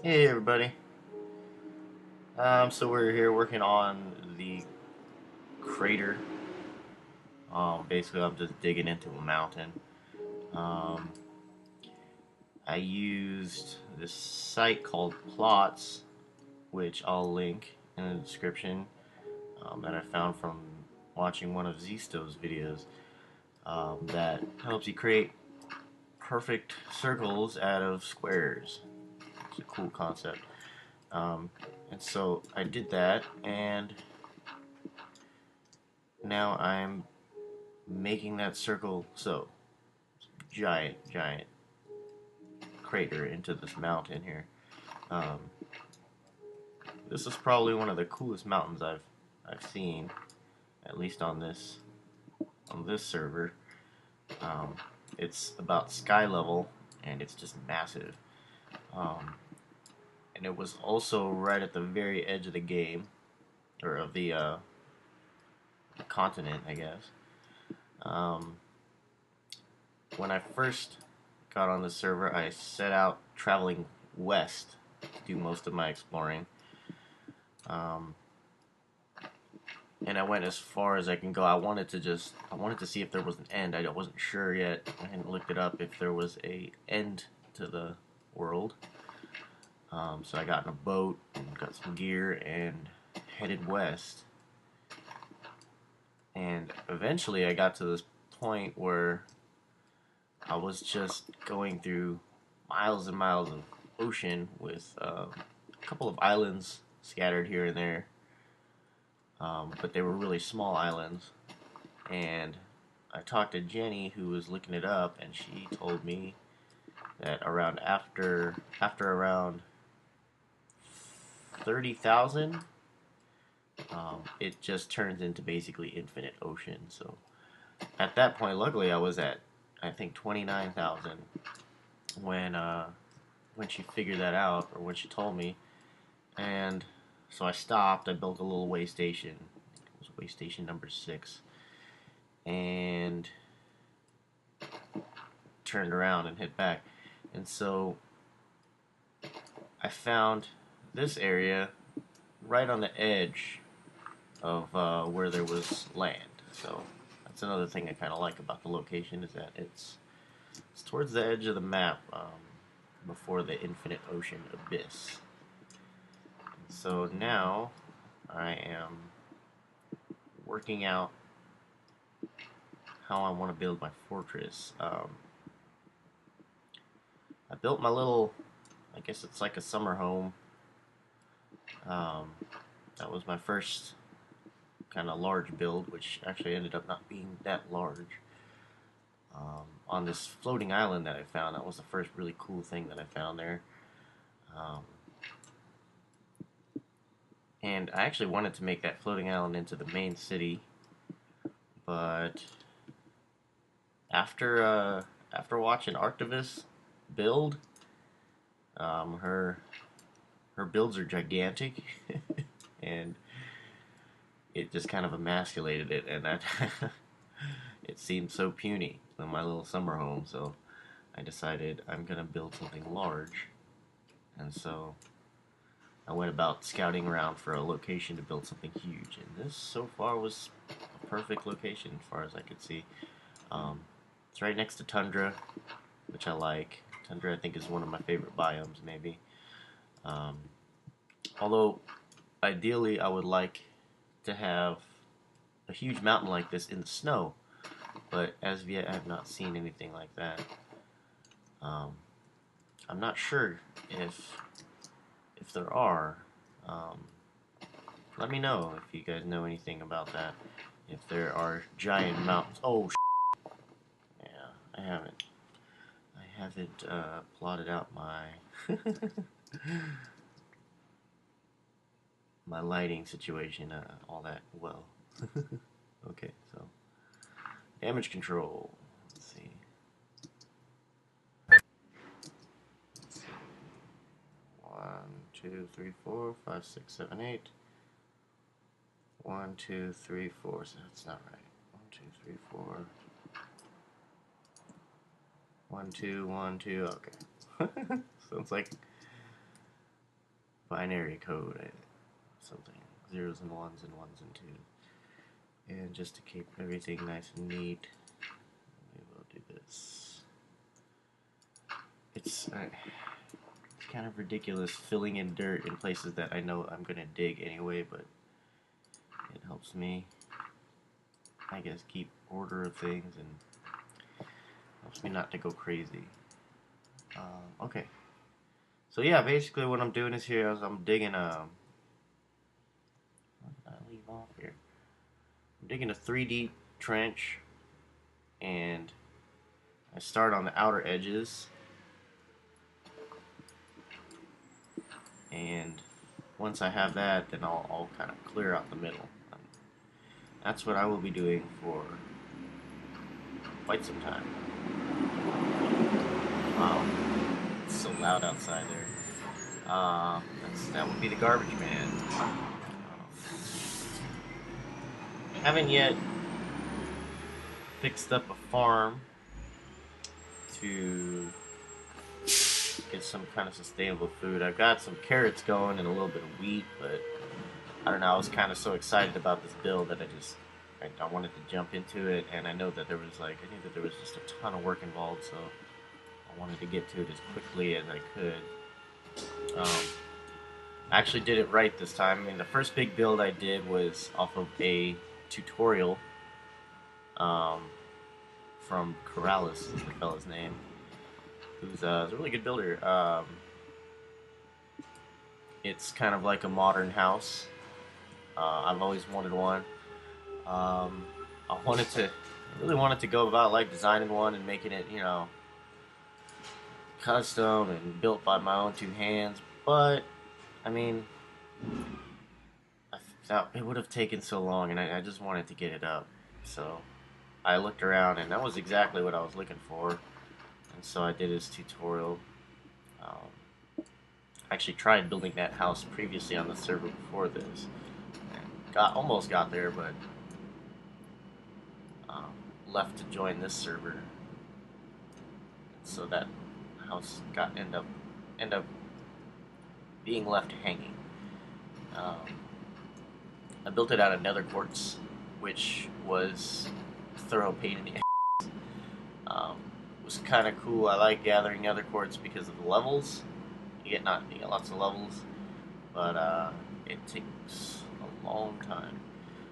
Hey everybody. So we're here working on the crater. Basically, I'm just digging into a mountain. Um, I used this site called Plots, which I'll link in the description, that I found from watching one of Zisto's videos. That helps you create perfect circles out of squares. It's a cool concept. Um, and so I did that, and now I'm making that circle so giant crater into this mountain here. Um, this is probably one of the coolest mountains I've seen, at least on this server. Um, it's about sky level and it's just massive. Um, and it was also right at the very edge of the game or of the continent, I guess. Um, when I first got on the server, I set out traveling west to do most of my exploring. Um, and I went as far as I can go. I wanted to see if there was an end. I wasn't sure yet. I hadn't looked it up if there was a end to the world. So I got in a boat and got some gear and headed west. And eventually I got to this point where I was just going through miles and miles of ocean with a couple of islands scattered here and there. But they were really small islands. And I talked to Jenny, who was looking it up, and she told me that around after around 30,000, it just turns into basically infinite ocean. So at that point, luckily, I was at I think 29,000 when when she figured that out, or when she told me, and so I stopped. I built a little way station. It was way station number 6, and turned around and hit back. And so I found this area right on the edge of where there was land. So that's another thing I kind of like about the location, is that it's towards the edge of the map, before the infinite ocean abyss. So now I am working out how I want to build my fortress. I built my little, I guess it's like a summer home. Um, that was my first kind of large build, which actually ended up not being that large. On this floating island that I found, that was the first really cool thing that I found there. Um, and I actually wanted to make that floating island into the main city, but after watching Arctivist build, her builds are gigantic, and it just kind of emasculated it, and that it seemed so puny in my little summer home. So I decided I'm gonna build something large, and so I went about scouting around for a location to build something huge, and this so far was a perfect location as far as I could see. Um, it's right next to tundra, which I like. Tundra, I think, is one of my favorite biomes, maybe. Um, Although, ideally, I would like to have a huge mountain like this in the snow, but as of yet, I have not seen anything like that. Um, I'm not sure if there are. Um, Let me know if you guys know anything about that. If there are giant mountains. Oh, yeah, I haven't. I haven't plotted out my my lighting situation all that well. Okay, so damage control. Let's see. One, two, three, four, five, six, seven, eight. 1, 2, 3, 4. So that's not right. 1, 2, 3, 4. 1, 2, 1, 2. Okay. Sounds like binary code, something zeros and ones and ones and twos. And just to keep everything nice and neat, we will do this. It's kind of ridiculous filling in dirt in places that I know I'm gonna dig anyway, but it helps me, I guess, keep order of things and helps me not to go crazy. Okay, so yeah, basically what I'm doing is here is I'm digging what did I leave off here? I'm digging a 3D trench, and I start on the outer edges, and once I have that, then I'll kind of clear out the middle. That's what I will be doing for quite some time. Wow, it's so loud outside there. That would be the garbage man. Haven't yet fixed up a farm to get some kind of sustainable food. I've got some carrots going and a little bit of wheat, but I don't know, I was kind of so excited about this build that I wanted to jump into it, and I know that I knew that there was just a ton of work involved, so I wanted to get to it as quickly as I could. I actually did it right this time. I mean, the first big build I did was off of a tutorial from Corrales, is the fella's name, who's a really good builder. It's kind of like a modern house. I've always wanted one. I really wanted to go about like designing one and making it, custom and built by my own two hands. But I mean, I thought it would have taken so long, and I just wanted to get it up. So I looked around, and that was exactly what I was looking for. And so I did his tutorial. I actually tried building that house previously on the server before this, and almost got there, but left to join this server. So that house end up being left hanging. I built it out of nether quartz, which was a thorough pain in the ass. It was kind of cool. I like gathering nether quartz because of the levels. You get lots of levels, but it takes a long time.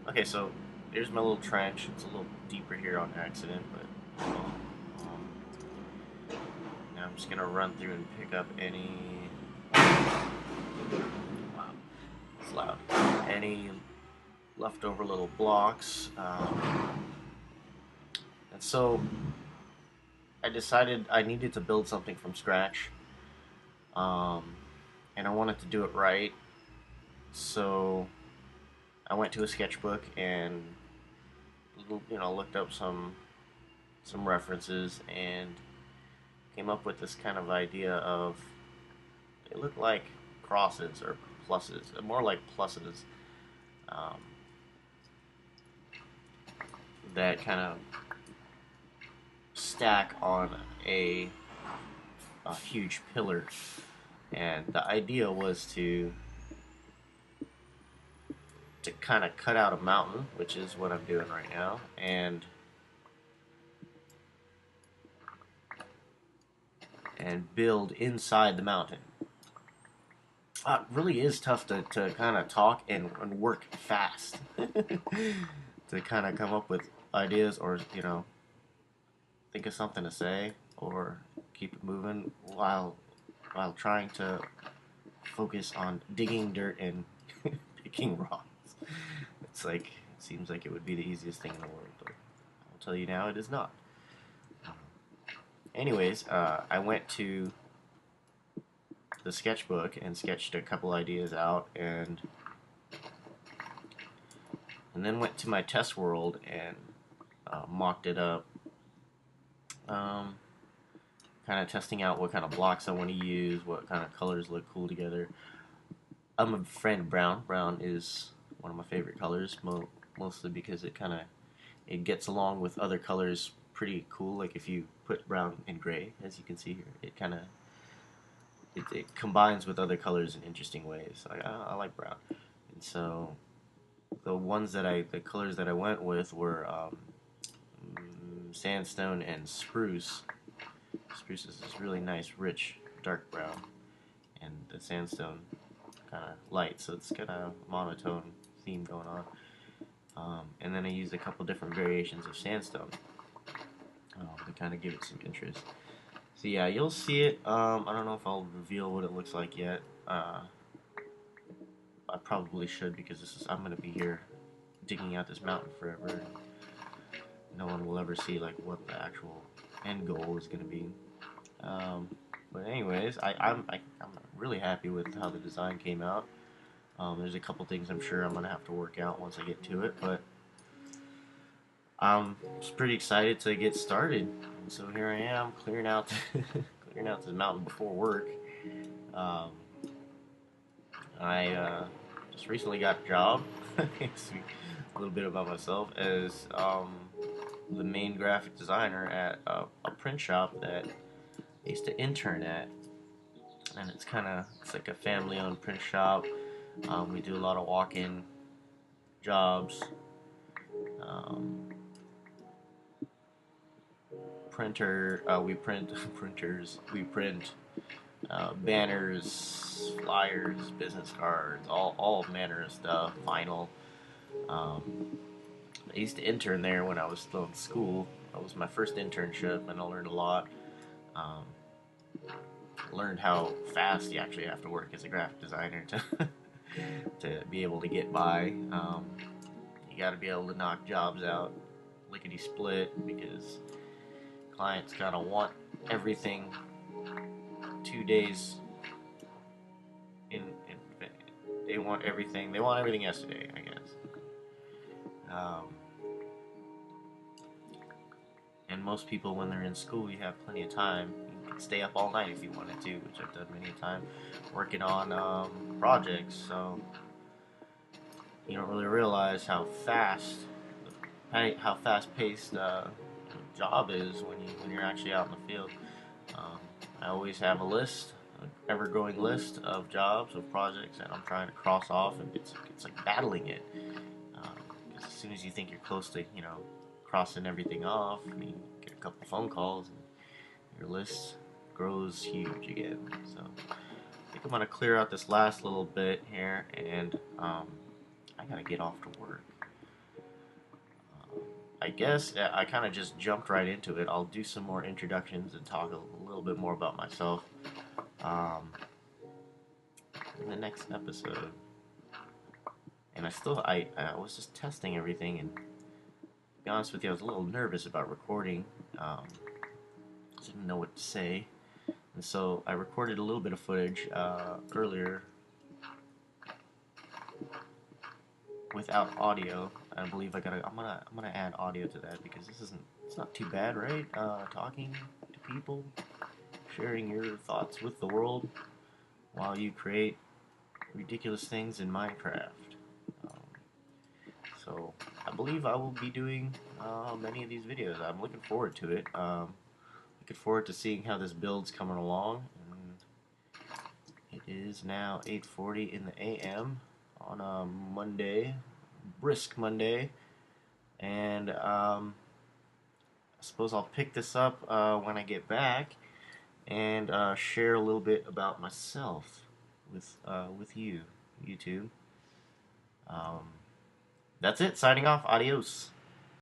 Okay, so here's my little trench. It's a little deeper here on accident, but now I'm just gonna run through and pick up any. Wow, it's loud. Any leftover little blocks, and so I decided I needed to build something from scratch, and I wanted to do it right. So I went to a sketchbook and looked up some references and came up with this kind of idea of, they look like crosses or pluses, more like pluses, that kind of stack on a huge pillar. And the idea was to kind of cut out a mountain, which is what I'm doing right now, and build inside the mountain. It really is tough to kind of talk and work fast to kind of come up with ideas, or think of something to say, or keep it moving while trying to focus on digging dirt and picking rocks. It seems like it would be the easiest thing in the world, but I'll tell you now, it is not. Anyways, I went to the sketchbook and sketched a couple ideas out, and then went to my test world and mocked it up, kind of testing out what kind of blocks I want to use, what kind of colors look cool together. I'm a fan of brown. Brown is one of my favorite colors, mostly because it gets along with other colors pretty cool. Like if you put brown and gray, as you can see here, it combines with other colors in interesting ways. I like brown, and so the colors that I went with were sandstone and spruce. Spruce is this really nice, rich, dark brown, and the sandstone kind of light, so it's got a monotone theme going on. And then I used a couple different variations of sandstone to kind of give it some interest. So yeah, you'll see it. I don't know if I'll reveal what it looks like yet. I probably should, because I'm gonna be here digging out this mountain forever, and no one will ever see like what the actual end goal is gonna be. But anyways, I'm really happy with how the design came out. There's a couple things I'm sure I'm gonna have to work out once I get to it, but I'm just pretty excited to get started. And so here I am clearing out clearing out this mountain before work. I just recently got a job. A little bit about myself, as the main graphic designer at a print shop that I used to intern at, and it's like a family-owned print shop. We do a lot of walk-in jobs. We print printers. We print banners, flyers, business cards, all manner of stuff. Vinyl. I used to intern there when I was still in school. That was my first internship, and I learned a lot. Learned how fast you actually have to work as a graphic designer to to be able to get by. You got to be able to knock jobs out lickety split, because clients kind of want everything 2 days they want everything yesterday, I guess. And most people, when they're in school, you have plenty of time. You can stay up all night if you wanted to, which I've done many a time, working on projects. So you don't really realize how fast-paced job is when you're actually out in the field. I always have a list, an ever-growing list of jobs, of projects that I'm trying to cross off, and it's like battling it. Because as soon as you think you're close to, crossing everything off, you get a couple phone calls, and your list grows huge again. So I think I'm gonna clear out this last little bit here, and I gotta get off to work. I guess I kind of just jumped right into it. I'll do some more introductions and talk a little bit more about myself in the next episode. And I was just testing everything, and to be honest with you, I was a little nervous about recording. Didn't know what to say, and so I recorded a little bit of footage earlier without audio. I believe I'm gonna add audio to that, because it's not too bad, right? Talking to people, sharing your thoughts with the world while you create ridiculous things in Minecraft. So I believe I will be doing many of these videos. I'm looking forward to it. Looking forward to seeing how this build's coming along. And it is now 8:40 in the a.m. on a Monday, brisk Monday, and I suppose I'll pick this up when I get back, and share a little bit about myself with you, YouTube. That's it. Signing off. Adios.